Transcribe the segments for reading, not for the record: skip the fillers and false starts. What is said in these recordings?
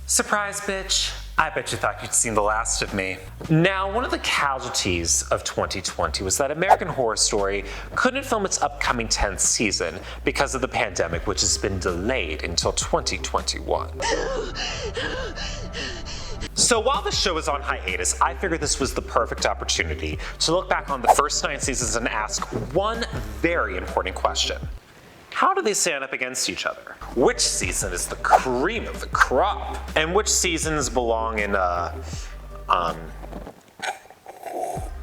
Surprise, bitch. I bet you thought you'd seen the last of me. Now, one of the casualties of 2020 was that American Horror Story couldn't film its upcoming 10th season because of the pandemic, which has been delayed until 2021. So while the show is on hiatus, I figured this was the perfect opportunity to look back on the first 9 seasons and ask one very important question. How do they stand up against each other? Which season is the cream of the crop? And which seasons belong in, To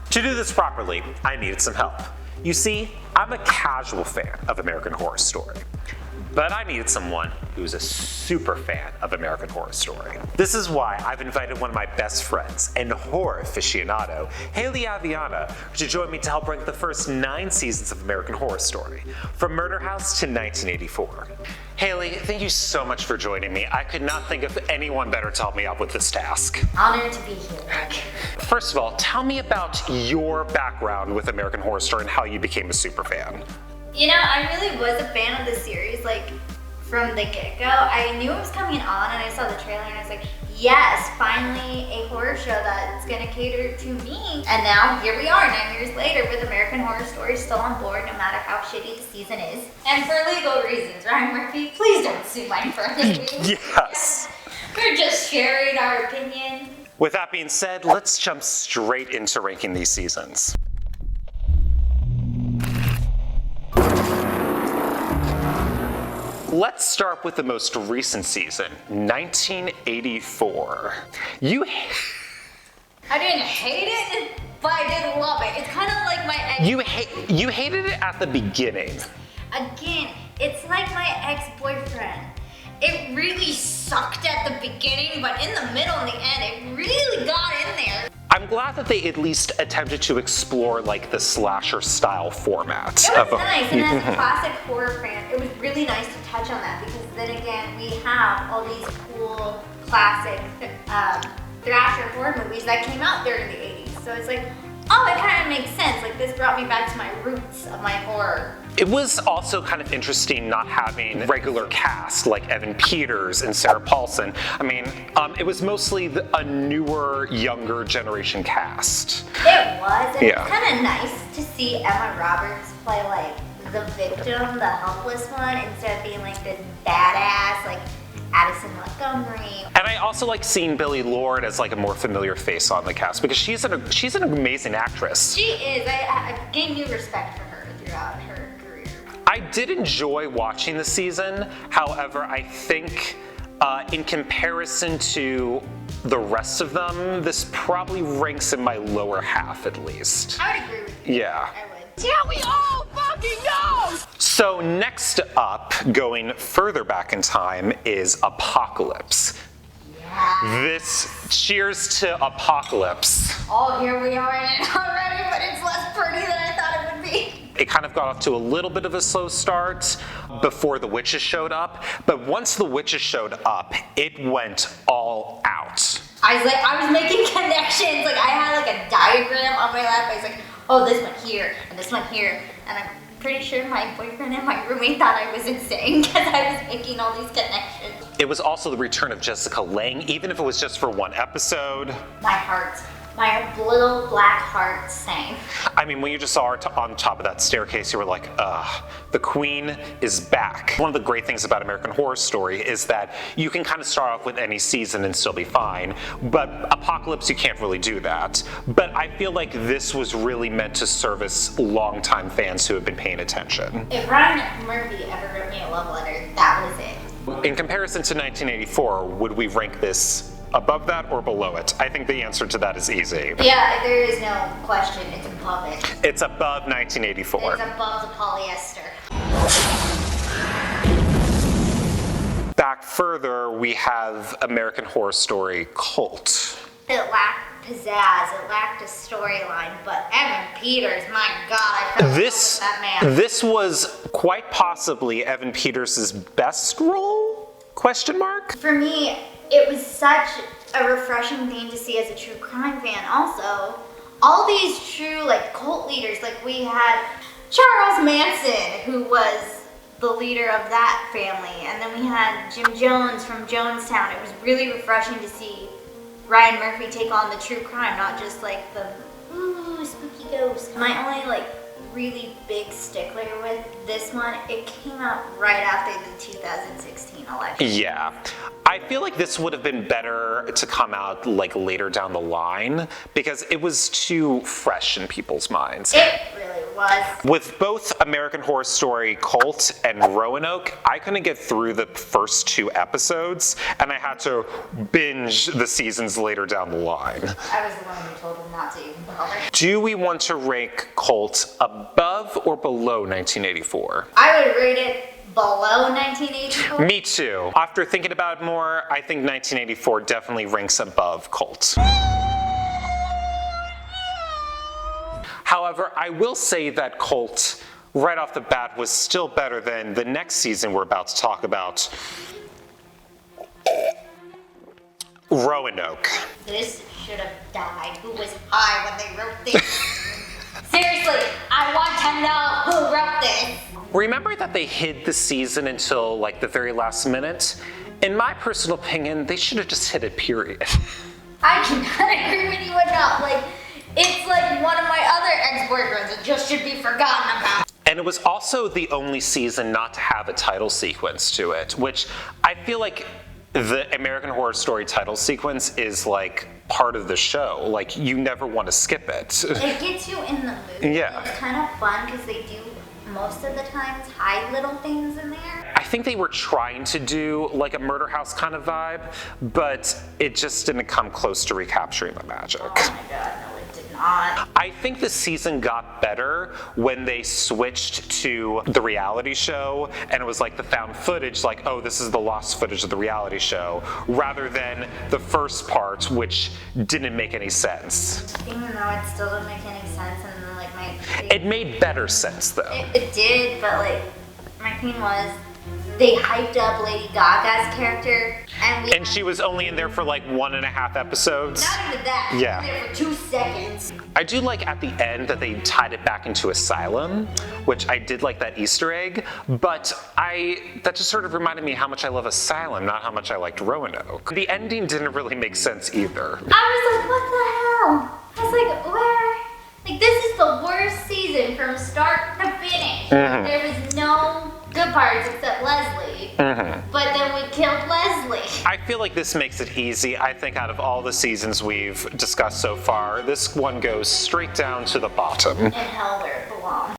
do this properly, I needed some help. You see, I'm a casual fan of American Horror Story, but I needed someone who's a super fan of American Horror Story. This is why I've invited one of my best friends and horror aficionado, Haley Aviana, to join me to help rank the first 9 seasons of American Horror Story, from Murder House to 1984. Haley, thank you so much for joining me. I could not think of anyone better to help me out with this task. Honored to be here. First of all, tell me about your background with American Horror Story and how you became a super fan. You know, I really was a fan of the series, like, from the get-go. I knew it was coming on and I saw the trailer and I was like, yes, finally a horror show that's gonna cater to me. And now here we are 9 years later with American Horror Story still on board no matter how shitty the season is. And for legal reasons, Ryan Murphy, please don't sue mine for anything. Yes. We're just sharing our opinion. With that being said, let's jump straight into ranking these seasons. Let's start with the most recent season, 1984. I didn't hate it, but I did love it. It's kind of like my ex. You hated it at the beginning. Again, it's like my ex-boyfriend. It really sucked at the beginning, but in the middle and the end, it really got in there. I'm glad that they at least attempted to explore like the slasher style format. It was nice, and as a classic horror fan, it was really nice to touch on that because then again, we have all these cool classic thrasher horror movies that came out during the 80s. So it's like, oh, it kind of makes sense. Like this brought me back to my roots of my horror. It was also kind of interesting not having regular cast like Evan Peters and Sarah Paulson. I mean, it was mostly a newer, younger generation cast. It was, and it's kind of nice to see Emma Roberts play like the victim, the helpless one, instead of being like this badass, like Addison Montgomery. And I also like seeing Billie Lourd as like a more familiar face on the cast because she's an amazing actress. She is. I gained new respect for her throughout her career. I did enjoy watching the season. However, I think in comparison to the rest of them, this probably ranks in my lower half at least. I would agree with you. Yeah. I would. Yeah, we all fucking know! So next up, going further back in time, is Apocalypse. Yeah. This cheers to Apocalypse. Oh, here we are in it already, but it's less pretty than I thought it would be. It kind of got off to a little bit of a slow start before the witches showed up, but once the witches showed up, it went all out. I was making connections. Like I had like a diagram on my lap. I was like, oh, this one here and this one here, and I'm pretty sure my boyfriend and my roommate thought I was insane because I was making all these connections. It was also the return of Jessica Lange, even if it was just for one episode. My little black heart sang. I mean, when you just saw her on top of that staircase, you were like, the queen is back. One of the great things about American Horror Story is that you can kind of start off with any season and still be fine, but Apocalypse, you can't really do that. But I feel like this was really meant to service longtime fans who have been paying attention. If Ryan Murphy ever wrote me a love letter, that was it. In comparison to 1984, would we rank this above that or below it? I think the answer to that is easy. Yeah, there is no question. It's above it. It's above 1984. It's above the polyester. Back further, we have American Horror Story Cult. It lacked pizzazz, it lacked a storyline, but Evan Peters, my God, I fell in love with that man. This was quite possibly Evan Peters' best role? Question mark? For me, it was such a refreshing thing to see as a true crime fan. Also, all these true like cult leaders, like we had Charles Manson, who was the leader of that family. And then we had Jim Jones from Jonestown. It was really refreshing to see Ryan Murphy take on the true crime, not just like the ooh spooky ghost. My only like really big stickler with this one, it came out right after the 2016 election. Yeah. I feel like this would have been better to come out like later down the line because it was too fresh in people's minds. It really was. With both American Horror Story Cult and Roanoke, I couldn't get through the first 2 episodes and I had to binge the seasons later down the line. I was the one who told him not to even bother. Do we want to rank Cult above or below 1984? I would rate it below 1984. Me too. After thinking about it more, I think 1984 definitely ranks above Cult. However, I will say that Cult, right off the bat, was still better than the next season we're about to talk about, Roanoke. This should have died. Who was high when they wrote this? Seriously, I want to know who wrote this. Remember that they hid the season until like the very last minute? In my personal opinion, they should have just hit it, period. I cannot agree with you enough. Like, it's like one of my other ex-boyfriends. It just should be forgotten about. And it was also the only season not to have a title sequence to it, which I feel like the American Horror Story title sequence is like part of the show. Like, you never want to skip it. It gets you in the mood. Yeah. It's kind of fun because they do most of the times hide little things in there. I think they were trying to do like a murder house kind of vibe, but it just didn't come close to recapturing the magic. Oh my god, no it did not. I think the season got better when they switched to the reality show and it was like the found footage, like, oh, this is the lost footage of the reality show, rather than the first part, which didn't make any sense. Even though it still didn't make any sense, and then like It made better sense though. It did, but like my thing was they hyped up Lady Gaga's character, and she was only in there for like 1.5 episodes. Not even that. Yeah. She was there for 2 seconds. I do like at the end that they tied it back into Asylum, which I did like that Easter egg, but that just sort of reminded me how much I love Asylum, not how much I liked Roanoke. The ending didn't really make sense either. I was like, what the hell? I was like, where? Like, this is the worst season from start to finish. Mm-hmm. There was no good parts except Leslie. Mm-hmm. But then we killed Leslie. I feel like this makes it easy. I think out of all the seasons we've discussed so far, this one goes straight down to the bottom. In hell where it belongs.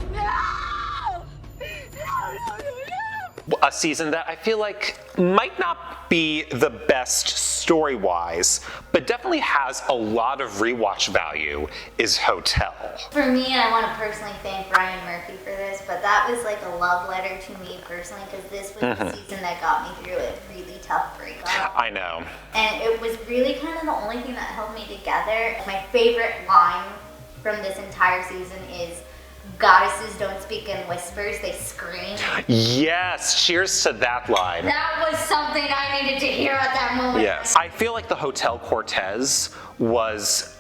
A season that I feel like might not be the best story-wise, but definitely has a lot of rewatch value is Hotel. For me, I want to personally thank Ryan Murphy for this, but that was like a love letter to me personally, because this was the season that got me through a really tough breakup. I know. And it was really kind of the only thing that held me together. My favorite line from this entire season is, "Goddesses don't speak in whispers, they scream." Yes, cheers to that line. That was something I needed to hear at that moment. Yes. I feel like the Hotel Cortez was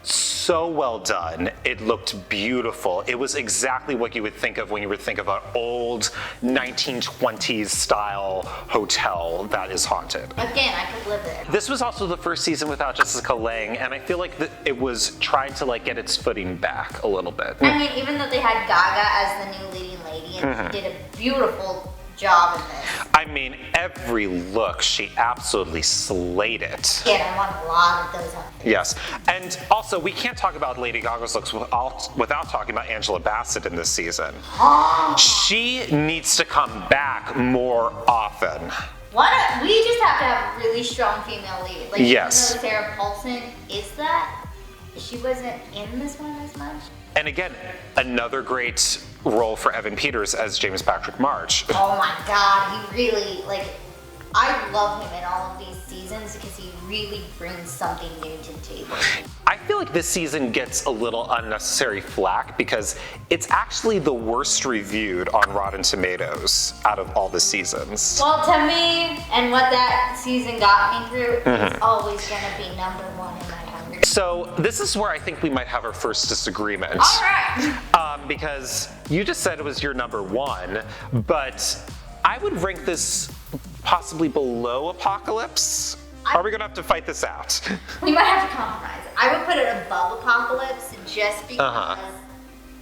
so well done. It looked beautiful. It was exactly what you would think of when you would think of an old 1920s style hotel that is haunted. Again, I could live there. This was also the first season without Jessica Lange, and I feel like it was trying to like get its footing back a little bit. I mean, even though they had Gaga as the new leading lady, and she did a beautiful job in this. I mean, every look, she absolutely slayed it. Yeah, I want a lot of those outfits. Yes, and also we can't talk about Lady Gaga's looks without talking about Angela Bassett in this season. She needs to come back more often. We just have to have a really strong female lead. Like, yes. Even though Sarah Paulson is that, she wasn't in this one as much. And again, another great role for Evan Peters as James Patrick March. Oh my god, he really, like, I love him in all of these seasons because he really brings something new to the table. I feel like this season gets a little unnecessary flack because it's actually the worst reviewed on Rotten Tomatoes out of all the seasons. Well, to me, and what that season got me through, it's always gonna be #1 in my hunger. So this is where I think we might have our first disagreement. All right. Because you just said it was your #1, but I would rank this possibly below Apocalypse. Are we gonna have to fight this out? We might have to compromise. I would put it above Apocalypse just because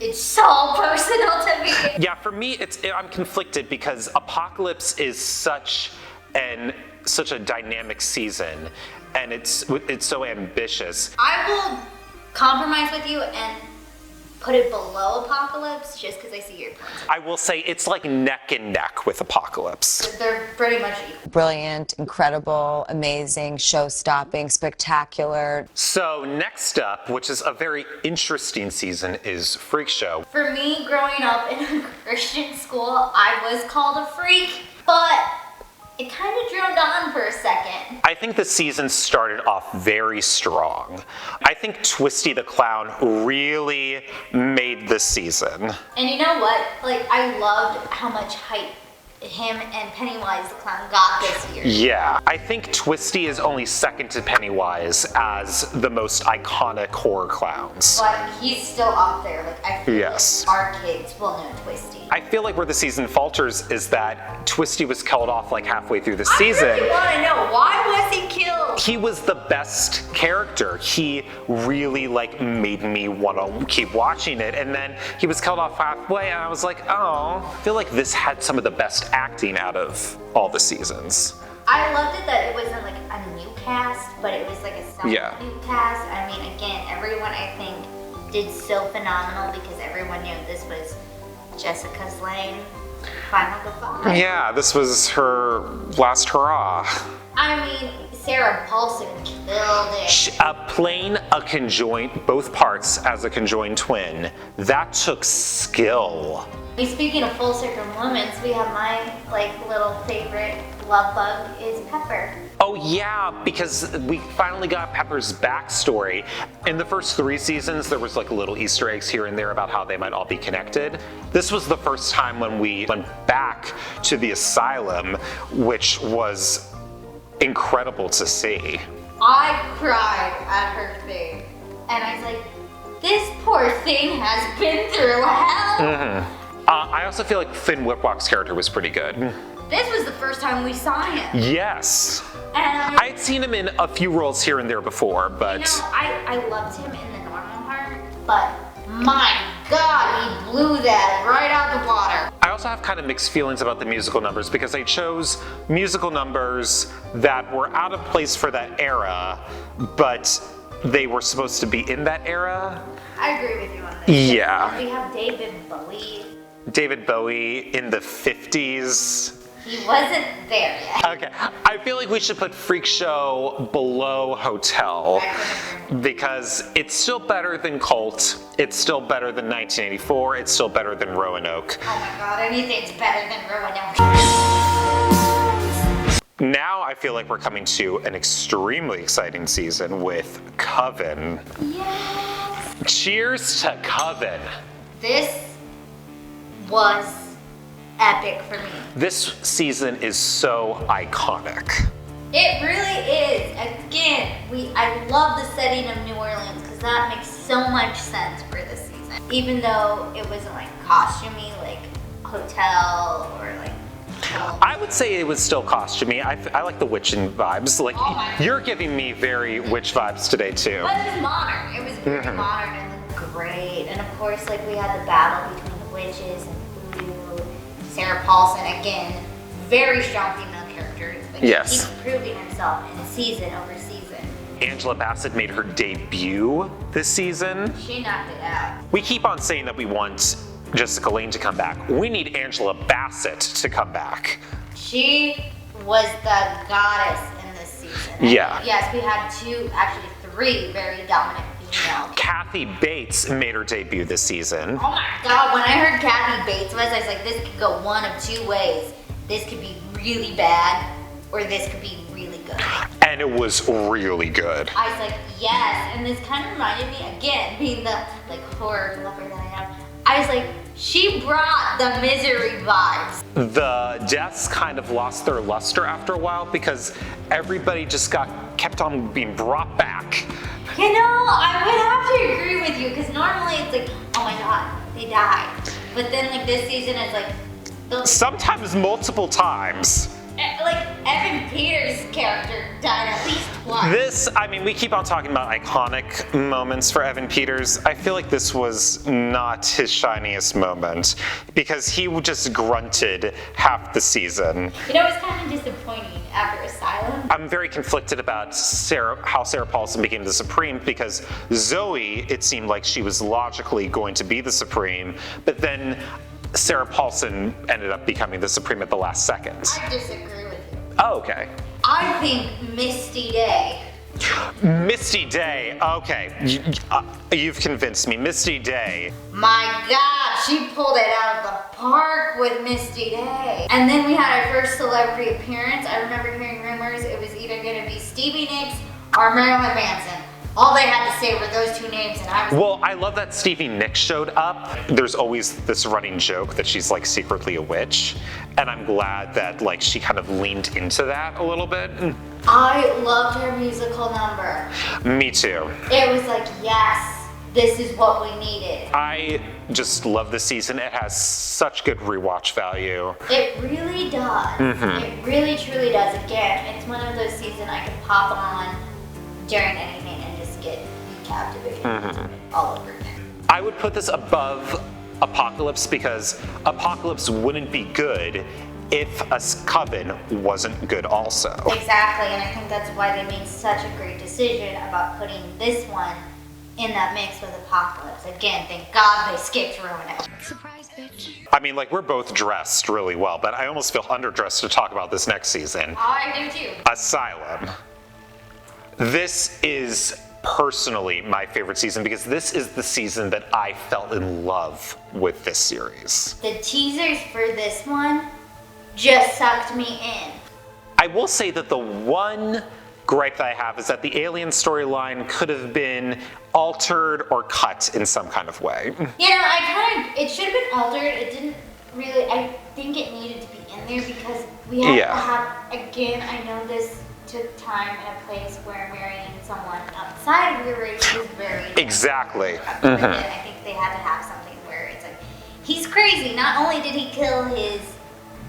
it's so personal to me. Yeah, for me, I'm conflicted because Apocalypse is such a dynamic season, and it's so ambitious. I will compromise with you and put it below Apocalypse just because I see your point. I will say it's like neck and neck with Apocalypse. They're pretty much equal. Brilliant, incredible, amazing, show-stopping, spectacular. So next up, which is a very interesting season, is Freak Show. For me, growing up in a Christian school, I was called a freak, but it kind of droned on for a second. I think the season started off very strong. I think Twisty the Clown really made the season. And you know what? Like, I loved how much hype him and Pennywise the Clown got this year. Yeah, I think Twisty is only second to Pennywise as the most iconic horror clowns. But he's still up there. Like, I feel Yes. like our kids will know Twisty. I feel like where the season falters is that Twisty was killed off like halfway through the I season. really want to know, why was he killed? He was the best character. He really made me want to keep watching it, and then he was killed off halfway, and I was like, oh. I feel like this had some of the best acting out of all the seasons. I loved it that it wasn't like a new cast, but it was like a somewhat new cast. I mean, again, everyone I think did so phenomenal because everyone knew this was Jessica's Lange final goodbye. Yeah, this was her last hurrah. I mean, Sarah Paulson killed it. Playing a conjoined, both parts as a conjoined twin, that took skill. Speaking of full circle moments, we have my little favorite love bug is Pepper. Oh yeah, because we finally got Pepper's backstory. In the first 3 seasons, there was little Easter eggs here and there about how they might all be connected. This was the first time when we went back to the Asylum, which was incredible to see. I cried at her thing, and I was like, this poor thing has been through hell. I also feel like Finn Whitlock's character was pretty good. This was the first time we saw him. Yes. And I had seen him in a few roles here and there before, but... I loved him in The Normal Heart, but my God, he blew that right out the water. I also have kind of mixed feelings about the musical numbers because they chose musical numbers that were out of place for that era, but they were supposed to be in that era. I agree with you on this. Yeah. We have David Bowie. David Bowie in the 50s. He wasn't there yet. Okay, I feel like we should put Freak Show below Hotel because it's still better than Cult, it's still better than 1984, it's still better than Roanoke. Oh my God, anything's better than Roanoke. Now I feel like we're coming to an extremely exciting season with Coven. Yes. Cheers to Coven. This was epic for me. This season is so iconic. It really is. Again, I love the setting of New Orleans because that makes so much sense for this season. Even though it wasn't costumey like Hotel or I would say it was still costumey. I like the witching vibes. You're giving me very witch vibes today too. But it was modern. It was very modern and looked great. And of course, we had the battle between the witches and Voodoo. Sarah Paulson, again, very strong female character. Yes. He's proving himself in season over season. Angela Bassett made her debut this season. She knocked it out. We keep on saying that we want Jessica Lange to come back. We need Angela Bassett to come back. She was the goddess in this season. Yeah. Yes, we had 3 very dominant females. Kathy Bates made her debut this season. Oh my God, when I heard Kathy Bates I was like, this could go one of 2 ways. This could be really bad, or this could be really good. And it was really good. I was like, yes, and this kind of reminded me, again, being the horror lover that I am, I was like, she brought the Misery vibes. The deaths kind of lost their luster after a while because everybody just kept on being brought back. You know, I would have to agree with you because normally it's oh my God, they died. But then this season it's Sometimes multiple times. Like, Evan Peters' character died at least twice. We keep on talking about iconic moments for Evan Peters. I feel like this was not his shiniest moment because he just grunted half the season. You know, it was kind of disappointing after Asylum. I'm very conflicted about how Sarah Paulson became the Supreme because Zoe, it seemed like she was logically going to be the Supreme, but then Sarah Paulson ended up becoming the Supreme at the last second. I disagree with you. Oh, okay. I think Misty Day. Misty Day, okay. You've convinced me. Misty Day. My God, she pulled it out of the park with Misty Day. And then we had our first celebrity appearance. I remember hearing rumors it was either going to be Stevie Nicks or Marilyn Manson. All they had to say were those two names, and I was. Well, I love that Stevie Nicks showed up. There's always this running joke that she's like secretly a witch, and I'm glad that like she kind of leaned into that a little bit. I loved her musical number. Me too. It was like, yes, this is what we needed. I just love this season. It has such good rewatch value. It really does. It really, truly does. Again, it's one of those seasons I could pop on during anything and just get captivated all over again. I would put this above Apocalypse because Apocalypse wouldn't be good if a Coven wasn't good also. Exactly, and I think that's why they made such a great decision about putting this one in that mix with Apocalypse. Again, thank God they skipped Roanoke. Surprise, bitch. I mean, like, we're both dressed really well, but I almost feel underdressed to talk about this next season. I do too. Asylum. This is personally my favorite season because this is the season that I fell in love with this series. The teasers for this one just sucked me in. I will say that the one gripe that I have is that the alien storyline could have been altered or cut in some kind of way. You know, it should have been altered. It didn't really, I think it needed to be in there because we have to have, again, I know this took time and a place where marrying someone outside of your race is very Exactly. And I think they had to have something where it's like, he's crazy. Not only did he kill his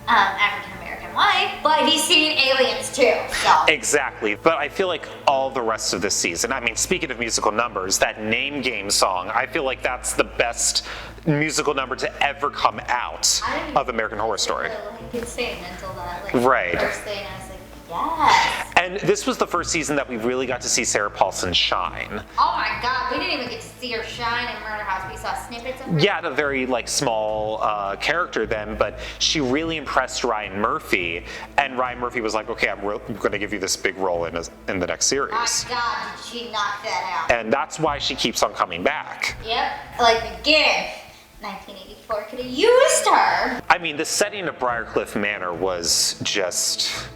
African-American wife, but he's seen aliens too. So. Exactly, but I feel like all the rest of this season, I mean, speaking of musical numbers, that Name Game song, I feel like that's the best musical number to ever come out of American Horror Story. I could sing until that Right. first thing. I was like, yes. And this was the first season that we really got to see Sarah Paulson shine. Oh my God, we didn't even get to see her shine in Murder House. We saw snippets of her. Yeah, a very like small character then, but she really impressed Ryan Murphy, and Ryan Murphy was like, okay, I'm going to give you this big role in the next series. My God, did she knock that out. And that's why she keeps on coming back. Yep, like again, 1984 could have used her. I mean, the setting of Briarcliff Manor was just...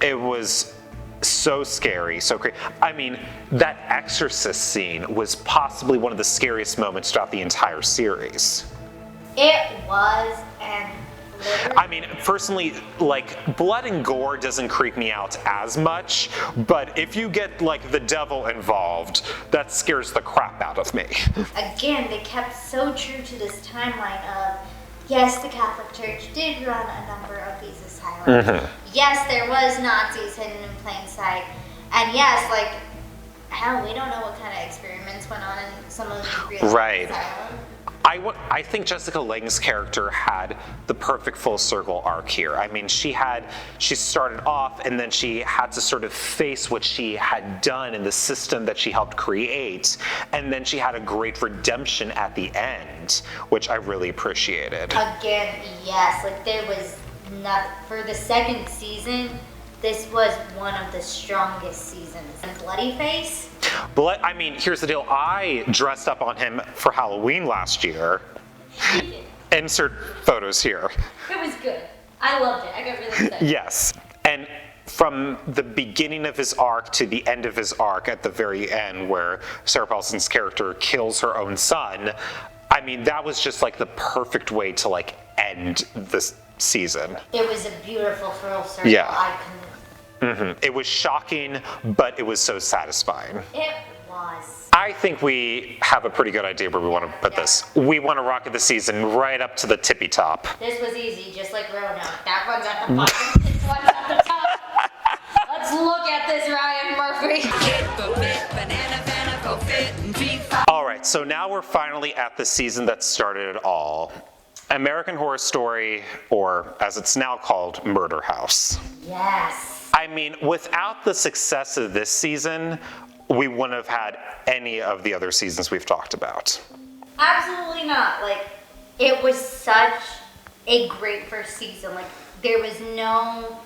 It was so scary, so crazy. I mean, that exorcist scene was possibly one of the scariest moments throughout the entire series. It was, and literally... I mean, personally, like, blood and gore doesn't creep me out as much, but if you get, like, the devil involved, that scares the crap out of me. Again, they kept so true to this timeline of, yes, the Catholic Church did run a number of these asylums. Yes, there was Nazis hidden in plain sight. And yes, like, hell, we don't know what kind of experiments went on in some of these real asylums. I think Jessica Lange's character had the perfect full circle arc here. I mean, she started off and then she had to sort of face what she had done in the system that she helped create, and then she had a great redemption at the end, which I really appreciated. Again, yes, like there was not, for the second season, this was one of the strongest seasons. And Bloody Face. But I mean, here's the deal. I dressed up on him for Halloween last year. Insert photos here. It was good. I loved it. I got really excited. Yes. And from the beginning of his arc to the end of his arc at the very end where Sarah Paulson's character kills her own son, I mean, that was just like the perfect way to like end this season. It was a beautiful full circle. Yeah. I couldn't. It was shocking, but it was so satisfying. It was. I think we have a pretty good idea where we want to put this. We want to rocket the season right up to the tippy top. This was easy, just like Roanoke. That one's at the bottom, this one's at the top. Let's look at this, Ryan Murphy. All right, so now we're finally at the season that started it all. American Horror Story, or as it's now called, Murder House. Yes. I mean, without the success of this season, we wouldn't have had any of the other seasons we've talked about. Absolutely not. Like, it was such a great first season. Like, there was no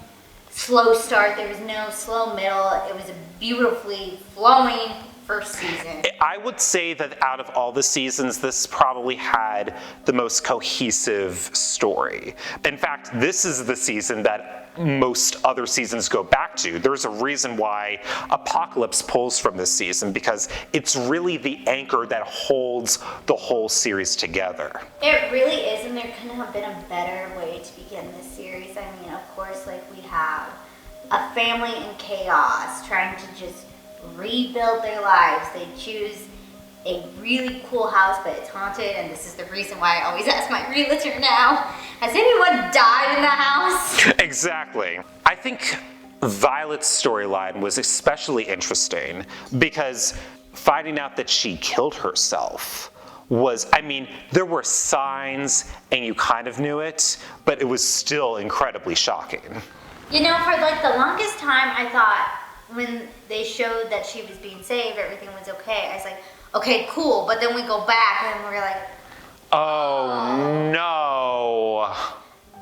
slow start, there was no slow middle. It was a beautifully flowing first season. I would say that out of all the seasons, this probably had the most cohesive story. In fact, this is the season that most other seasons go back to. There's a reason why Apocalypse pulls from this season, because it's really the anchor that holds the whole series together. It really is, and there couldn't have been a better way to begin this series. I mean, of course, like, we have a family in chaos trying to just rebuild their lives. They choose a really cool house, but it's haunted, and this is the reason why I always ask my realtor now, has anyone died in the house? Exactly. I think Violet's storyline was especially interesting because finding out that she killed herself was, I mean, there were signs and you kind of knew it, but it was still incredibly shocking. You know, for like the longest time, I thought when they showed that she was being saved, everything was okay. I was like, okay, cool. But then we go back and we're like, oh no.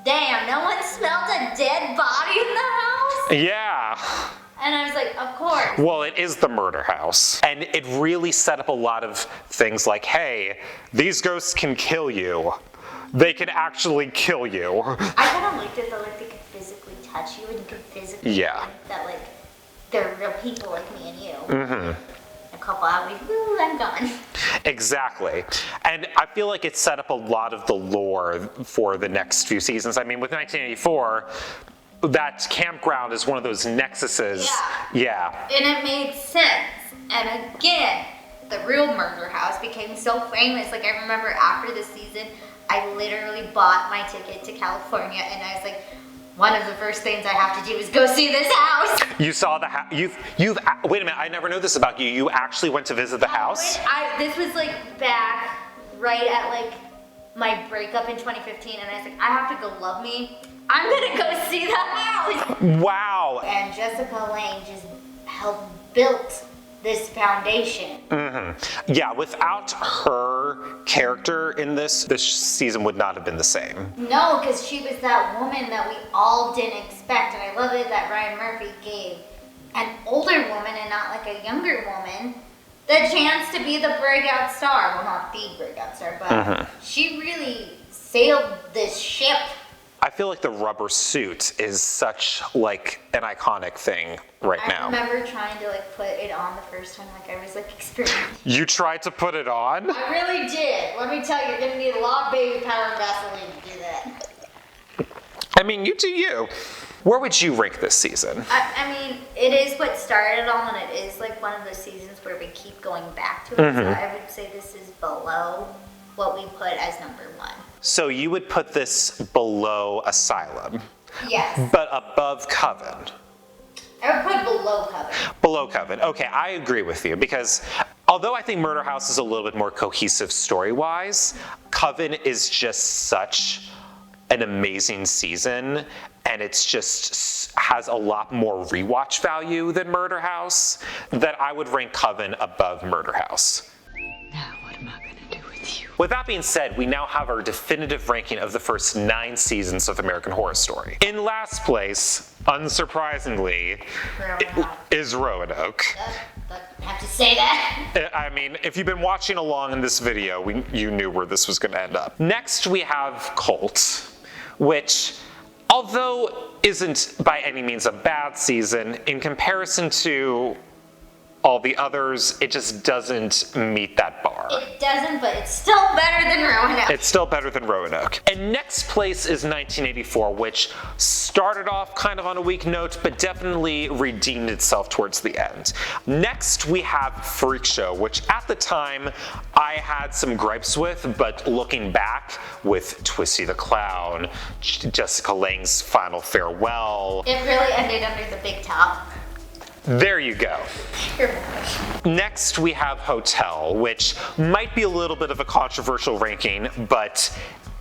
Damn, no one smelled a dead body in the house? Yeah. And I was like, of course. Well, it is the murder house. And it really set up a lot of things like, hey, these ghosts can kill you. They can actually kill you. I kind of liked it though, like they could physically touch you and you could physically Yeah. think that like they're real people like me and you. Mm-hmm. A couple hours, woo, I'm gone. Exactly. And I feel like it set up a lot of the lore for the next few seasons. I mean, with 1984, that campground is one of those nexuses. Yeah. And it made sense. And again, the real murder house became so famous. Like, I remember after the season, I literally bought my ticket to California, and I was like, one of the first things I have to do is go see this house. You saw the house. You've wait a minute. I never knew this about you. You actually went to visit the house? This was like back right at like my breakup in 2015, and I was like, I have to go love me. I'm gonna go see the house. Wow. And Jessica Lange just helped build this foundation. Mm-hmm. Yeah, without her character in this season would not have been the same. No, because she was that woman that we all didn't expect, and I love it that Ryan Murphy gave an older woman and not like a younger woman the chance to be the breakout star. Well, not the breakout star, but she really sailed this ship. I feel like the rubber suit is such like an iconic thing right now. I remember trying to like put it on the first time, like I was like experimenting. You tried to put it on? I really did. Let me tell you, you're gonna need a lot of baby powder and Vaseline to do that. I mean, you do you. Where would you rank this season? I mean, it is what started it all, and it is like one of those seasons where we keep going back to it. So I would say this is below what we put as number one. So you would put this below Asylum, Yes. but above Coven. I would put below Coven. Below Coven. Okay, I agree with you because although I think Murder House is a little bit more cohesive story-wise, Coven is just such an amazing season, and it's just has a lot more rewatch value than Murder House, that I would rank Coven above Murder House. Now what am I gonna do with you? With that being said, we now have our definitive ranking of the first 9 seasons of American Horror Story. In last place, unsurprisingly, is Roanoke. I have to say that. I mean, if you've been watching along in this video, you knew where this was going to end up. Next, we have Cult, which, although isn't by any means a bad season, in comparison to all the others, it just doesn't meet that bar. It doesn't, but it's still better than Roanoke. It's still better than Roanoke. And next place is 1984, which started off kind of on a weak note, but definitely redeemed itself towards the end. Next, we have Freak Show, which at the time I had some gripes with, but looking back with Twisty the Clown, Jessica Lange's final farewell. It really ended under the big top. There you go. Next, we have Hotel, which might be a little bit of a controversial ranking, but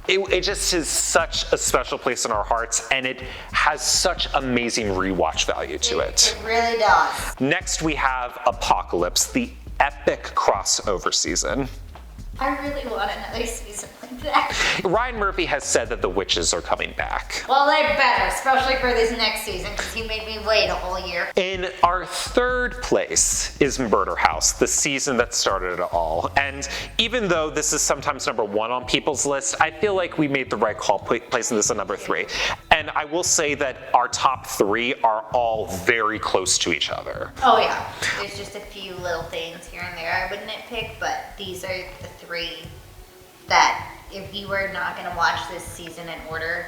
it just is such a special place in our hearts, and it has such amazing rewatch value to it. It really does. Next, we have Apocalypse, the epic crossover season. I really want another season like that. Ryan Murphy has said that the witches are coming back. Well, they better, especially for this next season, because he made me wait a whole year. In our third place is Murder House, the season that started it all. And even though this is sometimes number 1 on people's list, I feel like we made the right call placing this at number 3. And I will say that our top 3 are all very close to each other. Oh yeah, there's just a few little things here and there I would nitpick, but these are the 3 that if you were not going to watch this season in order,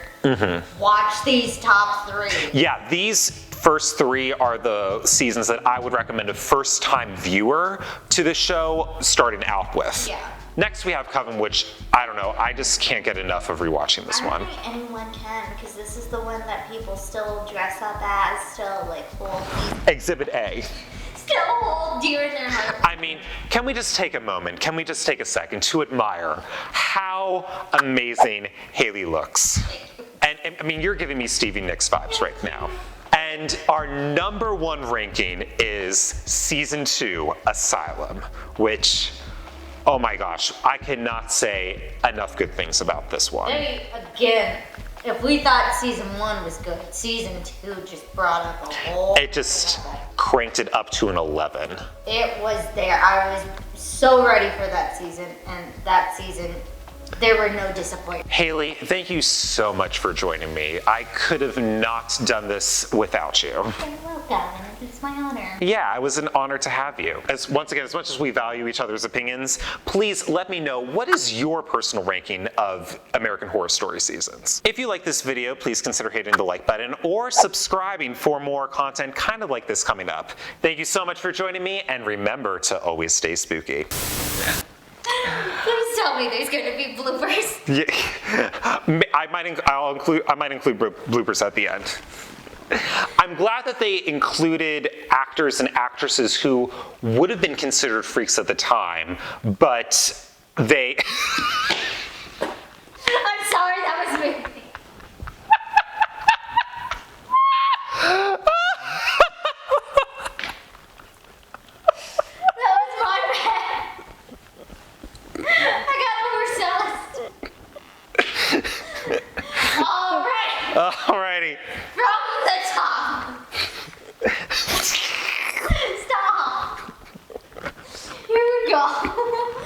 watch these top 3. Yeah, these first 3 are the seasons that I would recommend a first-time viewer to the show starting out with. Yeah. Next we have Coven, which, I don't know, I just can't get enough of rewatching this I one. don't think anyone can, because this is the one that people still dress up as, still like hold, Exhibit A. still hold dear in their heart. I mean, can we just take a moment, can we just take a second to admire how amazing Haley looks? And I mean, you're giving me Stevie Nicks vibes right now. And our number 1 ranking is season 2, Asylum, which, oh my gosh, I cannot say enough good things about this one. Again, if we thought season 1 was good, season 2 just brought up a whole. It just cranked it up to an 11. It was there. I was so ready for that season, and that season, there were no disappointments. Haley, thank you so much for joining me. I could have not done this without you. You're welcome. It's my honor. Yeah, it was an honor to have you. Once again, as much as we value each other's opinions, please let me know, what is your personal ranking of American Horror Story seasons? If you like this video, please consider hitting the like button or subscribing for more content kind of like this coming up. Thank you so much for joining me, and remember to always stay spooky. Please tell me there's going to be bloopers. Yeah, I might include bloopers at the end. I'm glad that they included actors and actresses who would have been considered freaks at the time, but they... I'm sorry, that was me. That was my bad. I got overzealous. Alrighty. From the top. Stop. Here we go.